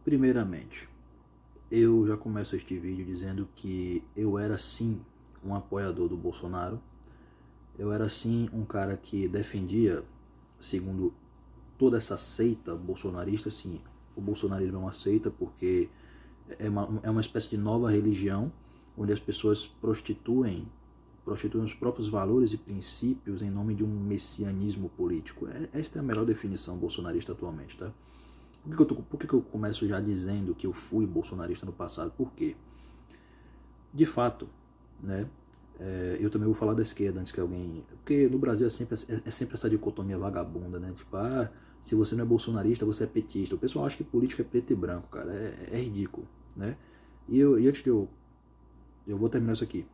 Primeiramente, eu já começo este vídeo dizendo que eu era sim um apoiador do Bolsonaro. Eu era sim um cara que defendia, segundo toda essa seita bolsonarista, sim, o bolsonarismo é uma seita porque é uma espécie de nova religião onde as pessoas prostituem os próprios valores e princípios em nome de um messianismo político. Esta é a melhor definição bolsonarista atualmente, tá? Por que eu começo já dizendo que eu fui bolsonarista no passado? Por quê? De fato, né? Eu também vou falar da esquerda antes que alguém... Porque no Brasil é sempre essa dicotomia vagabunda, né? Tipo, se você não é bolsonarista, você é petista. O pessoal acha que política é preto e branco, cara. É ridículo, né? E antes de eu vou terminar isso aqui.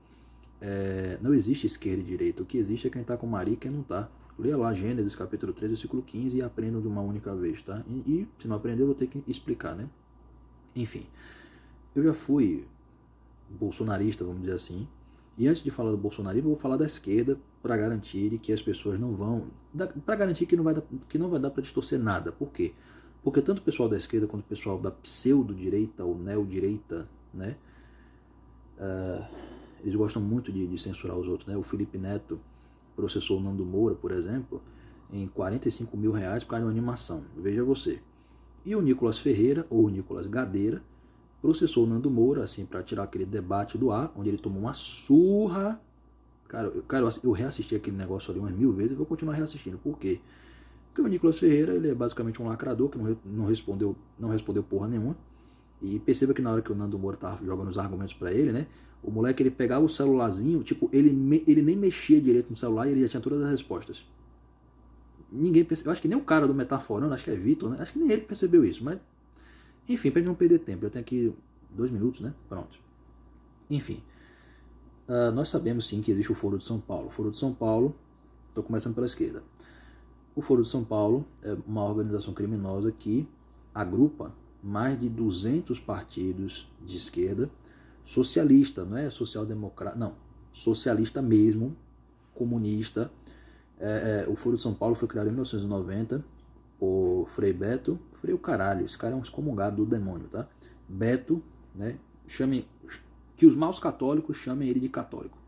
Não existe esquerda e direita. O que existe é quem tá com Maria e quem não tá. Leia lá Gênesis capítulo 3, versículo 15 e aprendam de uma única vez, tá? E se não aprender, eu vou ter que explicar, né? Enfim, eu já fui bolsonarista, vamos dizer assim. E antes de falar do bolsonarismo, eu vou falar da esquerda para garantir que as pessoas não vão... Para garantir que não vai dar para distorcer nada. Por quê? Porque tanto o pessoal da esquerda quanto o pessoal da pseudo-direita ou neodireita, né? Eles gostam muito de censurar os outros, né? O Felipe Neto processou o Nando Moura, por exemplo, em R$45 mil por causa de uma animação. Veja você. E o Nicolas Ferreira, ou Nicolas Gadeira, processou o Nando Moura, assim, para tirar aquele debate do ar, onde ele tomou uma surra. Cara, eu reassisti aquele negócio ali umas 1000 vezes e vou continuar reassistindo. Por quê? Porque o Nicolas Ferreira, ele é basicamente um lacrador que não respondeu porra nenhuma. E perceba que na hora que o Nando Moura tava jogando os argumentos para ele, né? O moleque, ele pegava o celularzinho, tipo, ele nem mexia direito no celular e ele já tinha todas as respostas. Ninguém percebeu, acho que nem o cara do Metaforando, acho que é Vitor, né? Acho que nem ele percebeu isso, mas... Enfim, pra gente não perder tempo, eu tenho aqui 2 minutos, né? Pronto. Enfim, nós sabemos sim que existe o Foro de São Paulo. O Foro de São Paulo, estou começando pela esquerda. O Foro de São Paulo é uma organização criminosa que agrupa mais de 200 partidos de esquerda, socialista, não é social-democrata, não, socialista mesmo, comunista. O Foro de São Paulo foi criado em 1990 por Frei Beto, Frei o caralho, esse cara é um excomungado do demônio, tá? Beto, né, que os maus católicos chamem ele de católico.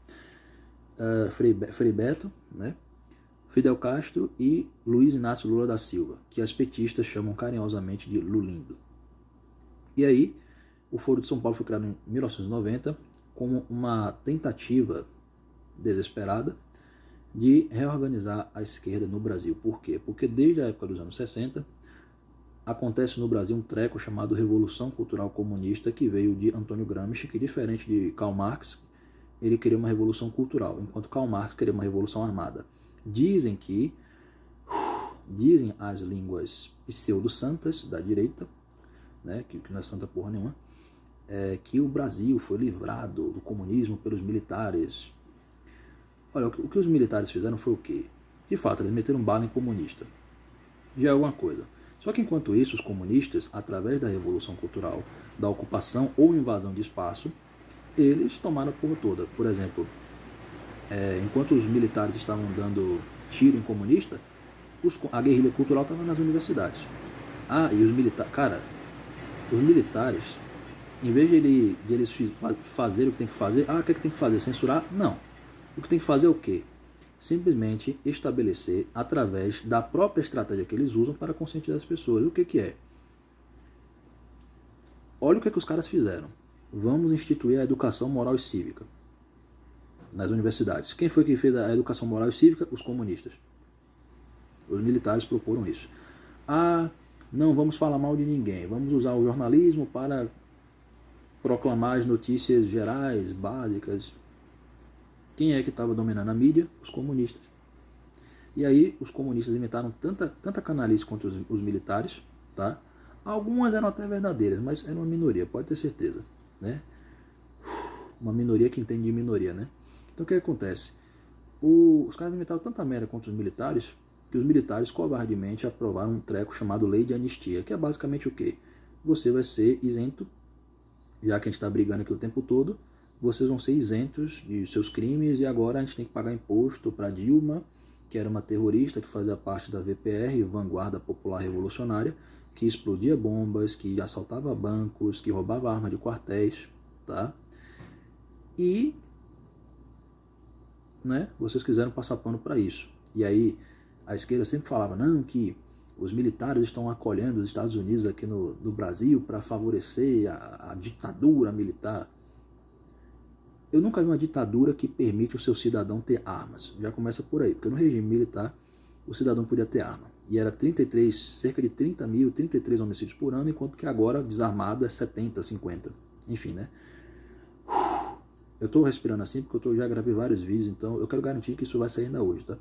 Frei Beto, né, Fidel Castro e Luiz Inácio Lula da Silva, que as petistas chamam carinhosamente de Lulindo. E aí, o Foro de São Paulo foi criado em 1990 como uma tentativa desesperada de reorganizar a esquerda no Brasil. Por quê? Porque desde a época dos anos 60, acontece no Brasil um treco chamado Revolução Cultural Comunista, que veio de Antônio Gramsci, que diferente de Karl Marx, ele queria uma revolução cultural, enquanto Karl Marx queria uma revolução armada. Dizem as línguas pseudo-santas da direita, né, que não é santa porra nenhuma, que o Brasil foi livrado do comunismo pelos militares. Olha, o que os militares fizeram foi o quê? De fato, eles meteram bala em comunista. Já é alguma coisa. Só que enquanto isso, os comunistas, através da Revolução Cultural, da ocupação ou invasão de espaço, eles tomaram a porra toda. Por exemplo, enquanto os militares estavam dando tiro em comunista, a guerrilha cultural estava nas universidades. E os militares... Cara, os militares, em vez de eles fazerem o que tem que fazer, o que é que tem que fazer? Censurar? Não. O que tem que fazer é o quê? Simplesmente estabelecer através da própria estratégia que eles usam para conscientizar as pessoas. O que é? Olha o que os caras fizeram. Vamos instituir a educação moral e cívica nas universidades. Quem foi que fez a educação moral e cívica? Os comunistas. Os militares proporam isso. Não vamos falar mal de ninguém. Vamos usar o jornalismo para proclamar as notícias gerais, básicas. Quem é que estava dominando a mídia? Os comunistas. E aí os comunistas inventaram tanta canalice contra os militares, tá? Algumas eram até verdadeiras, mas era uma minoria, pode ter certeza, né? Uma minoria que entende de minoria, né? Então o que acontece? Os caras inventaram tanta merda contra os militares que os militares covardemente aprovaram um treco chamado Lei de Anistia, que é basicamente o quê? Você vai ser isento, já que a gente está brigando aqui o tempo todo, vocês vão ser isentos de seus crimes e agora a gente tem que pagar imposto para Dilma, que era uma terrorista que fazia parte da VPR, Vanguarda Popular Revolucionária, que explodia bombas, que assaltava bancos, que roubava arma de quartéis, tá? E, né, vocês quiseram passar pano para isso. E aí a esquerda sempre falava, não, que os militares estão acolhendo os Estados Unidos aqui no Brasil para favorecer a ditadura militar. Eu nunca vi uma ditadura que permite o seu cidadão ter armas. Já começa por aí, porque no regime militar o cidadão podia ter arma. E era 33, cerca de 33 homicídios por ano, enquanto que agora desarmado é 70, 50. Enfim, né? Eu tô respirando assim porque eu já gravei vários vídeos, então eu quero garantir que isso vai sair ainda hoje, tá?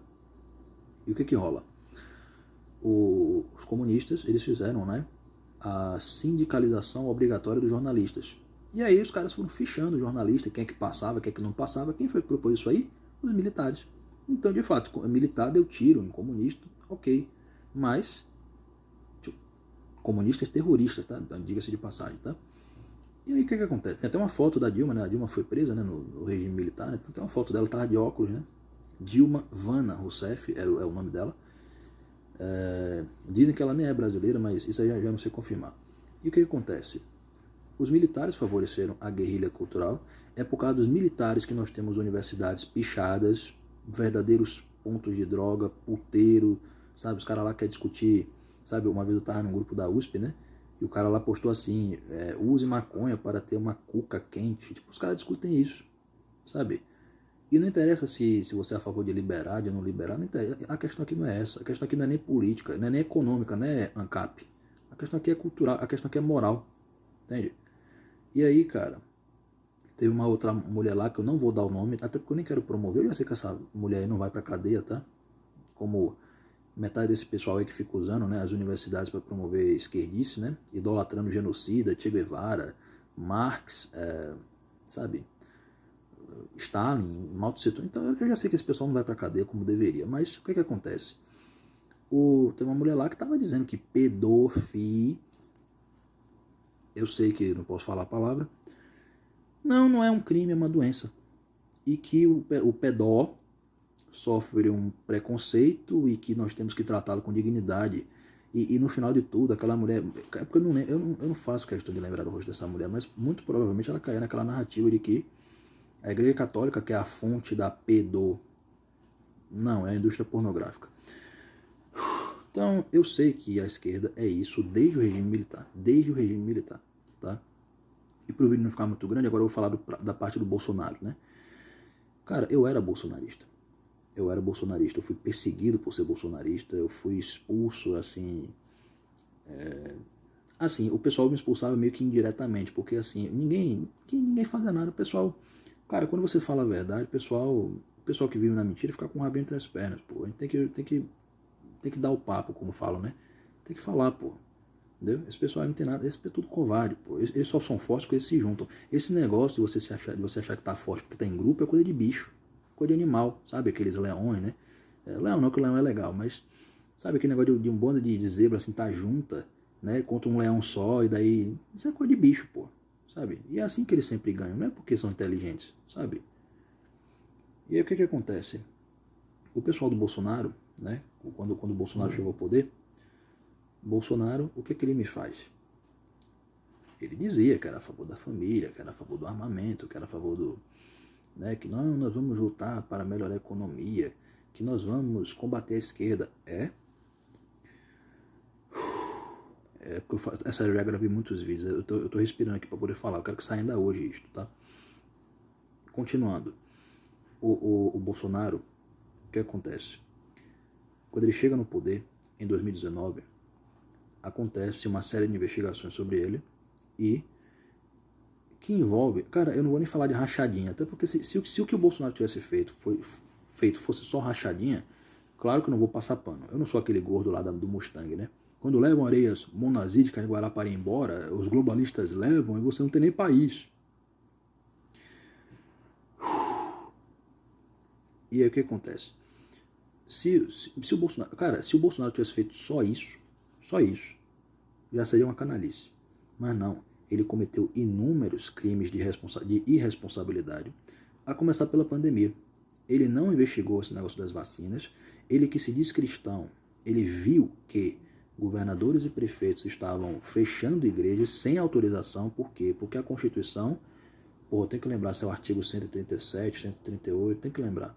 E o que que rola? Os comunistas, eles fizeram, né, a sindicalização obrigatória dos jornalistas. E aí os caras foram fichando o jornalista, quem é que passava, quem é que não passava. Quem foi que propôs isso aí? Os militares. Então, de fato, o militar deu tiro em comunista, ok. Mas, tipo, comunistas terroristas, tá? Diga-se de passagem, tá? E aí o que que acontece? Tem até uma foto da Dilma, né? A Dilma foi presa, né, no regime militar, né? Tem uma foto dela, tava de óculos, né? Dilma Vana Rousseff é o nome dela. Dizem que ela nem é brasileira, mas isso aí já não sei confirmar. E o que acontece? Os militares favoreceram a guerrilha cultural. É por causa dos militares que nós temos universidades pichadas, verdadeiros pontos de droga, puteiro, sabe? Os caras lá querem discutir, sabe? Uma vez eu estava num grupo da USP, né? E o cara lá postou assim, use maconha para ter uma cuca quente. Tipo, os caras discutem isso, sabe? E não interessa se você é a favor de liberar, de não liberar, não interessa. A questão aqui não é essa. A questão aqui não é nem política, não é nem econômica, não é ANCAP. A questão aqui é cultural, a questão aqui é moral. Entende? E aí, cara, teve uma outra mulher lá, que eu não vou dar o nome, até porque eu nem quero promover. Eu já sei que essa mulher aí não vai pra cadeia, tá? Como metade desse pessoal aí que fica usando, né, as universidades para promover esquerdice, né? Idolatrando genocida, Che Guevara, Marx, sabe? Stalin, Mao Tse Tung. Então eu já sei que esse pessoal não vai pra cadeia como deveria. Mas o que que acontece? Tem uma mulher lá que tava dizendo que pedofilia, eu sei que não posso falar a palavra, não é um crime, é uma doença. E que o pedó sofre um preconceito e que nós temos que tratá-lo com dignidade. E no final de tudo, aquela mulher... É porque eu não faço questão de lembrar do rosto dessa mulher, mas muito provavelmente ela caiu naquela narrativa de que a Igreja Católica, que é a fonte da não, é a indústria pornográfica. Então, eu sei que a esquerda é isso desde o regime militar, tá? E para o vídeo não ficar muito grande, agora eu vou falar da parte do Bolsonaro, né? Cara, eu era bolsonarista, eu fui perseguido por ser bolsonarista, eu fui expulso, assim... Assim, o pessoal me expulsava meio que indiretamente, porque assim, ninguém fazia nada, o pessoal... Cara, quando você fala a verdade, o pessoal que vive na mentira fica com o rabinho entre as pernas, pô. A gente tem que dar o papo, como falam, né? Tem que falar, pô. Entendeu? Esse pessoal não tem nada, esse é tudo covarde, pô. Eles só são fortes porque eles se juntam. Esse negócio de você achar que tá forte porque tá em grupo é coisa de bicho, coisa de animal, sabe? Aqueles leões, né? Leão não, que o leão é legal, mas sabe aquele negócio de um bando de zebra assim, tá junta, né? Contra um leão só, e daí... Isso é coisa de bicho, pô. Sabe? E é assim que eles sempre ganham, não é porque são inteligentes, sabe? E aí o que que acontece? O pessoal do Bolsonaro, né? Quando o Bolsonaro chegou ao poder, Bolsonaro, o que que ele me faz? Ele dizia que era a favor da família, que era a favor do armamento, que era a favor do... Né, que não, nós vamos lutar para melhorar a economia, que nós vamos combater a esquerda. Porque eu já gravei muitos vídeos, eu tô respirando aqui para poder falar, eu quero que saia ainda hoje isto, tá? Continuando, o Bolsonaro, o que acontece? Quando ele chega no poder, em 2019, acontece uma série de investigações sobre ele, e que envolve, cara, eu não vou nem falar de rachadinha, até porque se o que o Bolsonaro tivesse feito fosse só rachadinha, claro que eu não vou passar pano, eu não sou aquele gordo lá do Mustang, né? Quando levam areias monazídicas de Guarapari embora, os globalistas levam e você não tem nem país. E aí o que acontece? Se o Bolsonaro... Cara, se o Bolsonaro tivesse feito só isso, já seria uma canalice. Mas não, ele cometeu inúmeros crimes de irresponsabilidade, a começar pela pandemia. Ele não investigou esse negócio das vacinas, ele que se diz cristão, ele viu que governadores e prefeitos estavam fechando igrejas sem autorização. Por quê? Porque a Constituição, tem que lembrar se é o artigo 137, 138, tem que lembrar.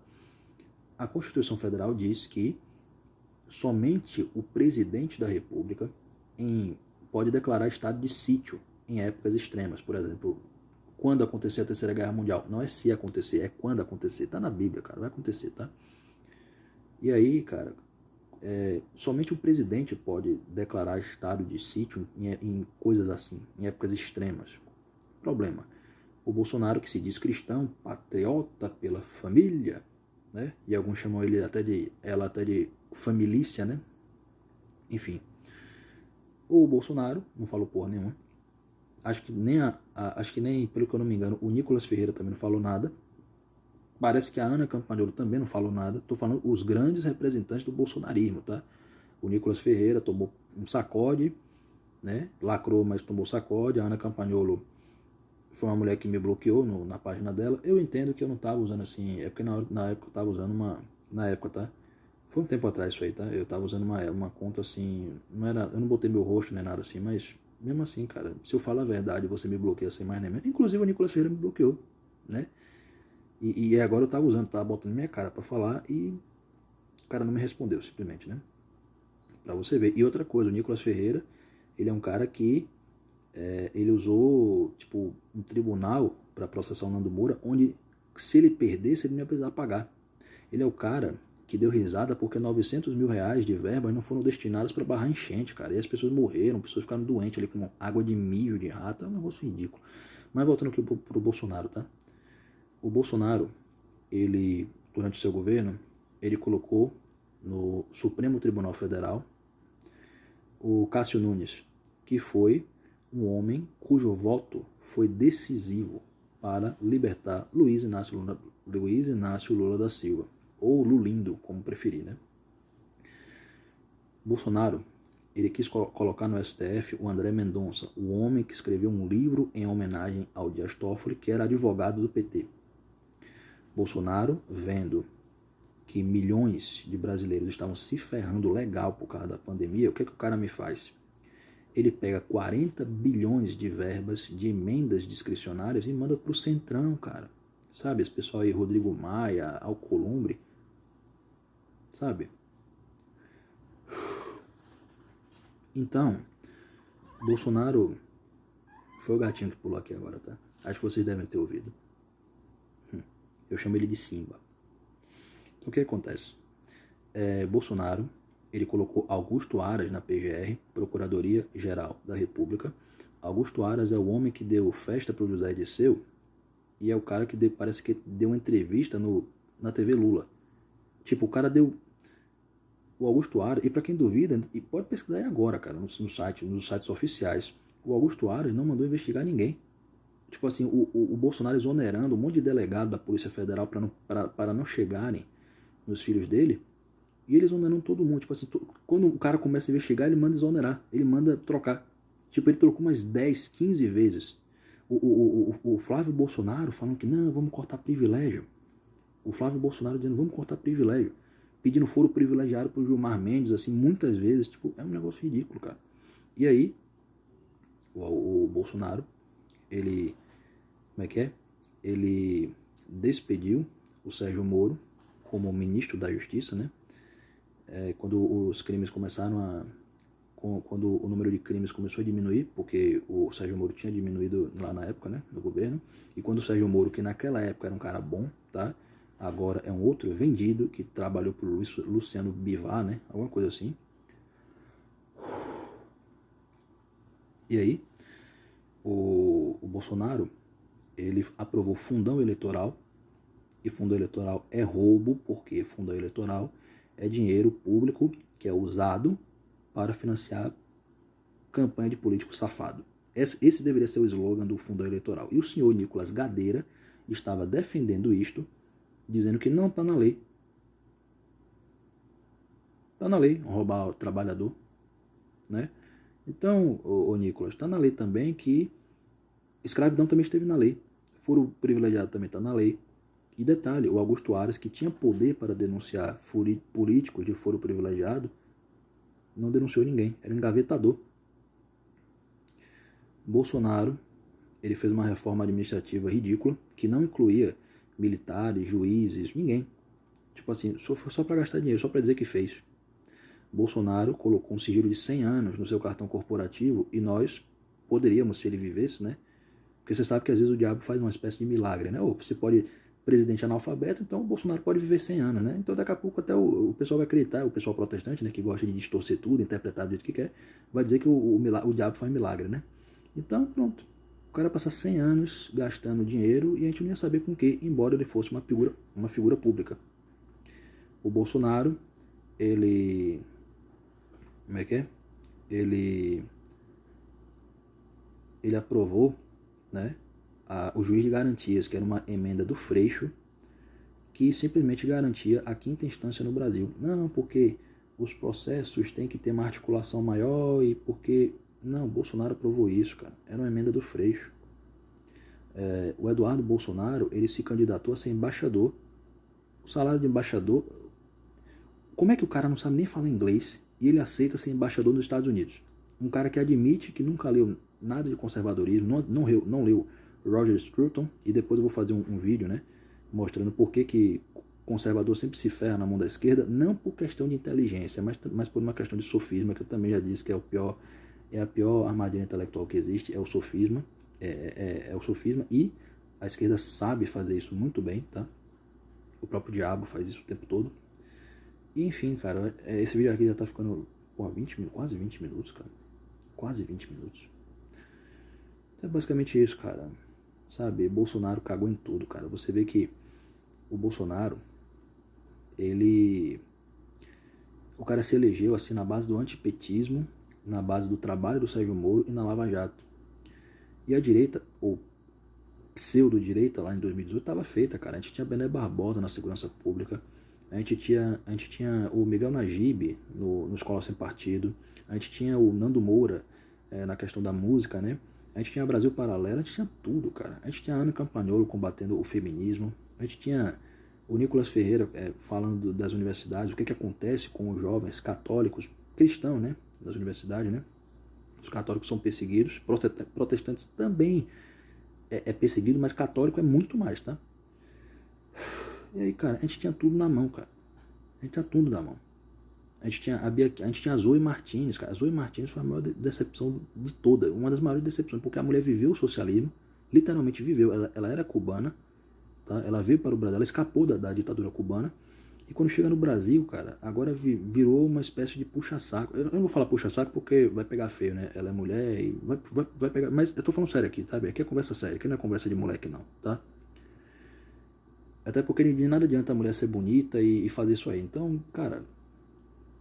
A Constituição Federal diz que somente o presidente da República pode declarar estado de sítio em épocas extremas. Por exemplo, quando acontecer a Terceira Guerra Mundial. Não é se acontecer, é quando acontecer. Tá na Bíblia, cara, vai acontecer, tá? E aí, cara, somente o presidente pode declarar estado de sítio em coisas assim, em épocas extremas. Problema. O Bolsonaro, que se diz cristão, patriota pela família, né? E alguns chamam ela até de familícia, né? Enfim. O Bolsonaro não falou porra nenhuma. Acho que nem, pelo que eu não me engano, o Nicolas Ferreira também não falou nada. Parece que a Ana Campanholo também não falou nada. Estou falando os grandes representantes do bolsonarismo, tá? O Nicolas Ferreira tomou um sacode, né? Lacrou, mas tomou sacode. A Ana Campanholo foi uma mulher que me bloqueou na página dela. Eu entendo que eu não estava usando assim, é porque na época eu estava usando na época, tá? Foi um tempo atrás isso aí, tá? Eu estava usando uma conta assim, eu não botei meu rosto nem nada assim, mas mesmo assim, cara, se eu falo a verdade, você me bloqueia sem mais nem menos. Inclusive o Nicolas Ferreira me bloqueou, né? E agora eu tava botando minha cara para falar e o cara não me respondeu, simplesmente, né? Pra você ver. E outra coisa, o Nicolas Ferreira, ele é um cara que ele usou, tipo, um tribunal para processar o Nando Moura, onde se ele perdesse, ele não ia precisar pagar. Ele é o cara que deu risada porque 900 mil reais de verbas não foram destinados para barrar enchente, cara. E as pessoas morreram, pessoas ficaram doentes ali com água de mijo, de rato, é um negócio ridículo. Mas voltando aqui pro Bolsonaro, tá? O Bolsonaro, ele, durante o seu governo, ele colocou no Supremo Tribunal Federal o Cássio Nunes, que foi um homem cujo voto foi decisivo para libertar Luiz Inácio Lula da Silva, ou Lulindo, como preferir, né? Bolsonaro, ele quis colocar no STF o André Mendonça, o homem que escreveu um livro em homenagem ao Dias Toffoli, que era advogado do PT. Bolsonaro, vendo que milhões de brasileiros estavam se ferrando legal por causa da pandemia, o que é que o cara me faz? Ele pega 40 bilhões de verbas de emendas discricionárias e manda pro Centrão, cara. Sabe, esse pessoal aí, Rodrigo Maia, Alcolumbre, sabe? Então, Bolsonaro foi o gatinho que pulou aqui agora, tá? Acho que vocês devem ter ouvido. Eu chamo ele de Simba. Então, o que acontece? Bolsonaro, ele colocou Augusto Aras na PGR, Procuradoria-Geral da República. Augusto Aras é o homem que deu festa para o José Dirceu e é o cara que parece que deu uma entrevista na TV Lula. Tipo, o cara deu... O Augusto Aras, e para quem duvida, e pode pesquisar aí agora, cara, nos sites oficiais, o Augusto Aras não mandou investigar ninguém. Tipo assim, o Bolsonaro exonerando um monte de delegado da Polícia Federal para não chegarem nos filhos dele, e eles exoneram todo mundo. Tipo assim, quando o cara começa a investigar, ele manda exonerar, ele manda trocar. Tipo, ele trocou umas 10, 15 vezes. O Flávio Bolsonaro falando que não, vamos cortar privilégio. O Flávio Bolsonaro dizendo, vamos cortar privilégio. Pedindo foro privilegiado pro Gilmar Mendes, assim, muitas vezes. Tipo, é um negócio ridículo, cara. E aí, o Bolsonaro, ele... Como é que é? Ele despediu o Sérgio Moro como ministro da Justiça, né? Quando os crimes começaram quando o número de crimes começou a diminuir, porque o Sérgio Moro tinha diminuído lá na época, né, no governo, e quando o Sérgio Moro, que naquela época era um cara bom, tá? Agora é um outro vendido que trabalhou pro Luciano Bivar, né? Alguma coisa assim. E aí, o Bolsonaro, ele aprovou fundão eleitoral, e fundão eleitoral é roubo, porque fundão eleitoral é dinheiro público que é usado para financiar campanha de político safado. Esse deveria ser o slogan do fundão eleitoral. E o senhor Nicolas Gadeira estava defendendo isto, dizendo que não está na lei. Está na lei roubar o trabalhador, né? Então, o Nicolas, está na lei também que escravidão também esteve na lei. Foro privilegiado também está na lei. E detalhe, o Augusto Aras, que tinha poder para denunciar políticos de foro privilegiado, não denunciou ninguém, era um engavetador. Bolsonaro, ele fez uma reforma administrativa ridícula, que não incluía militares, juízes, ninguém. Tipo assim, só para gastar dinheiro, só para dizer que fez. Bolsonaro colocou um sigilo de 100 anos no seu cartão corporativo e nós poderíamos, se ele vivesse, né? Porque você sabe que às vezes o diabo faz uma espécie de milagre, né? Ou você pode, presidente analfabeto, então o Bolsonaro pode viver 100 anos, né? Então daqui a pouco até o pessoal vai acreditar, o pessoal protestante, né, que gosta de distorcer tudo, interpretar do jeito que quer, vai dizer que o diabo faz milagre, né? Então, pronto. O cara passa 100 anos gastando dinheiro e a gente não ia saber com que, embora ele fosse uma figura pública. O Bolsonaro, ele... Como é que é? Ele aprovou, né, o juiz de garantias, que era uma emenda do Freixo, que simplesmente garantia a quinta instância no Brasil. Não, porque os processos têm que ter uma articulação maior e porque... Não, Bolsonaro aprovou isso, cara. Era uma emenda do Freixo. O Eduardo Bolsonaro, ele se candidatou a ser embaixador. O salário de embaixador... Como é que o cara não sabe nem falar inglês e ele aceita ser embaixador nos Estados Unidos? Um cara que admite que nunca leu nada de conservadorismo, não leu Roger Scruton, e depois eu vou fazer um vídeo, né, mostrando por que conservador sempre se ferra na mão da esquerda, não por questão de inteligência, mas por uma questão de sofisma, que eu também já disse que é a pior armadilha intelectual que existe, é o sofisma, é o sofisma, e a esquerda sabe fazer isso muito bem, tá? O próprio diabo faz isso o tempo todo. E enfim, cara, esse vídeo aqui já tá ficando quase 20 minutos, cara. Quase 20 minutos. Então é basicamente isso, cara. Sabe, Bolsonaro cagou em tudo, cara. Você vê que o Bolsonaro, o cara se elegeu assim na base do antipetismo, na base do trabalho do Sérgio Moro e na Lava Jato. E a direita, ou pseudo-direita lá em 2018 estava feita, cara. A gente tinha Bené Barbosa na segurança pública. A gente tinha o Miguel Najib no Escola Sem Partido. A gente tinha o Nando Moura na questão da música, né? A gente tinha Brasil Paralelo, a gente tinha tudo, cara. A gente tinha a Ana Campagnolo combatendo o feminismo. A gente tinha o Nicolas Ferreira falando das universidades, o que acontece com os jovens católicos, cristãos, né? Das universidades, né? Os católicos são perseguidos, protestantes também é perseguido, mas católico é muito mais, tá? E aí, cara, a gente tinha tudo na mão, cara. A gente tinha tudo na mão. A gente tinha a Zoe Martins, cara. A Zoe Martins foi a maior decepção de toda. Uma das maiores decepções, porque a mulher viveu o socialismo, literalmente viveu. Ela era cubana, tá? Ela veio para o Brasil, ela escapou da ditadura cubana. E quando chega no Brasil, cara, agora virou uma espécie de puxa-saco. Eu não vou falar puxa-saco porque vai pegar feio, né? Ela é mulher e vai pegar... Mas eu tô falando sério aqui, sabe? Aqui é conversa séria, aqui não é conversa de moleque não, tá? Até porque de nada adianta a mulher ser bonita e fazer isso aí. Então, cara,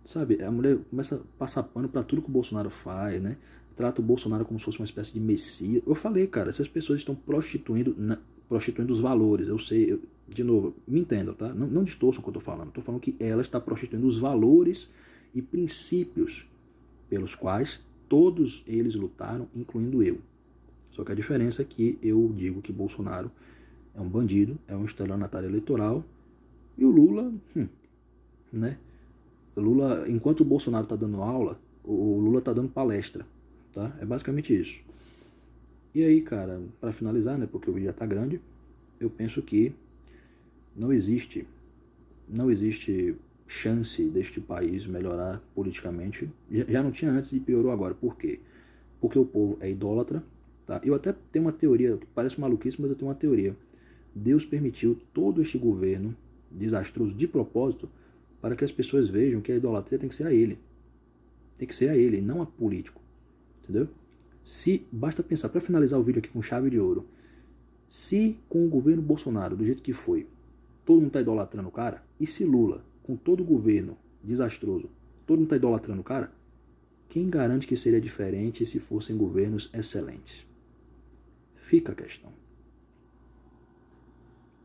sabe, a mulher começa a passar pano pra tudo que o Bolsonaro faz, né? Trata o Bolsonaro como se fosse uma espécie de messias. Eu falei, cara, essas pessoas estão prostituindo os valores. Eu sei, de novo, me entendam, tá? Não distorçam o que eu tô falando. Tô falando que ela está prostituindo os valores e princípios pelos quais todos eles lutaram, incluindo eu. Só que a diferença é que eu digo que Bolsonaro é um bandido, é um estelionatário eleitoral, e o Lula, né? O Lula, enquanto o Bolsonaro está dando aula, o Lula está dando palestra, tá? É basicamente isso. E aí, cara, para finalizar, né, porque o vídeo já tá grande, eu penso que não existe chance deste país melhorar politicamente. Já não tinha antes e piorou agora. Por quê? Porque o povo é idólatra, tá? Eu até tenho uma teoria, que parece maluquice, mas eu tenho uma teoria. Deus permitiu todo este governo desastroso de propósito para que as pessoas vejam que a idolatria tem que ser a ele. Tem que ser a ele, não a político. Entendeu? Basta pensar, para finalizar o vídeo aqui com chave de ouro, se com o governo Bolsonaro, do jeito que foi, todo mundo está idolatrando o cara, e se Lula, com todo o governo desastroso, todo mundo está idolatrando o cara, quem garante que seria diferente se fossem governos excelentes? Fica a questão.